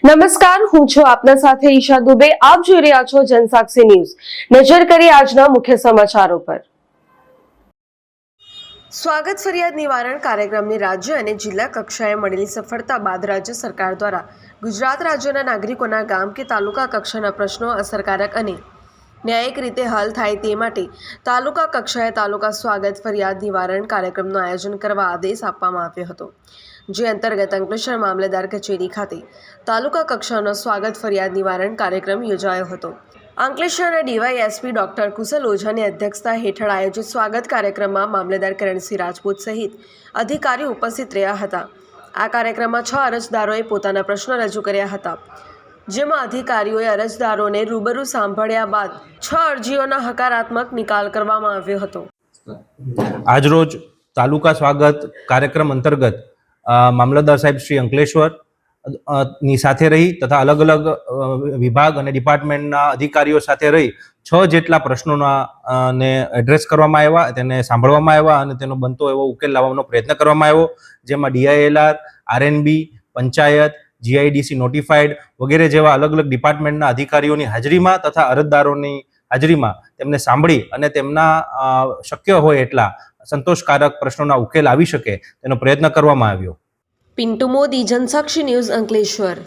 નમસ્કાર, હું છું આપના સાથે ઈશા દુબે. આપ જોઈ રહ્યા છો જનસાક્ષી ન્યૂઝ. નજર કરીએ આજના મુખ્ય સમાચારો પર. સ્વાગત ફરિયાદ નિવારણ કાર્યક્રમની રાજ્ય અને જિલ્લા કક્ષાએ મળેલી સફળતા બાદ રાજ્ય સરકાર દ્વારા ગુજરાત રાજ્યના નાગરિકોના ગામ કે તાલુકા કક્ષાના પ્રશ્નો અસરકારક અને ન્યાયિક રીતે હલ થાય તે માટે તાલુકા કક્ષાએ તાલુકા સ્વાગત ફરિયાદ નિવારણ કાર્યક્રમનું આયોજન કરવા આદેશ આપવામાં આવ્યો હતો, જે અંતર્ગત અંકલેશ્વર મામલેદાર કચેરી ખાતે તાલુકા કક્ષાનો સ્વાગત ફરિયાદ નિવારણ કાર્યક્રમ યોજાયો હતો. અંકલેશ્વરના ડીવાયએસપી ડોક્ટર કુશલ ઓઝાની અધ્યક્ષતા હેઠળ આયોજિત સ્વાગત કાર્યક્રમમાં મામલેદાર કરણસિંહ રાજપૂત સહિત અધિકારીઓ ઉપસ્થિત રહ્યા હતા. આ કાર્યક્રમમાં 6 અરજદારોએ પોતાના પ્રશ્નો રજૂ કર્યા હતા, જેમાં અધિકારીઓએ અરજદારોને રૂબરૂ સાંભળ્યા બાદ 6 અરજીઓનો હકારાત્મક નિકાલ કરવામાં આવ્યો હતો. આજરોજ તાલુકા સ્વાગત કાર્યક્રમ અંતર્ગત મામલતદાર સાહેબ શ્રી અંકલેશ્વર ની સાથે રહી તથા અલગ અલગ વિભાગ અને ડિપાર્ટમેન્ટના અધિકારીઓ સાથે રહી 6 જેટલા પ્રશ્નોના ને એડ્રેસ કરવામાં આવ્યા, તેને સાંભળવામાં આવ્યા અને તેનો બનતો એવો ઉકેલ લાવવાનો પ્રયત્ન કરવામાં આવ્યો, જેમાં DILR, RNB, panchayat, GIDC notified વગેરે જેવા અલગ અલગ ડિપાર્ટમેન્ટના અધિકારીઓની હાજરીમાં તથા અરજદારોની હાજરીમાં તેમને સાંભળી અને તેમના શક્ય હોય એટલા સંતોષકારક પ્રશ્નોના ઉકેલ આવી શકે તેનો પ્રયત્ન કરવામાં આવ્યો. પિન્ટુ મોદી, જનસાક્ષી ન્યૂઝ, અંકલેશ્વર.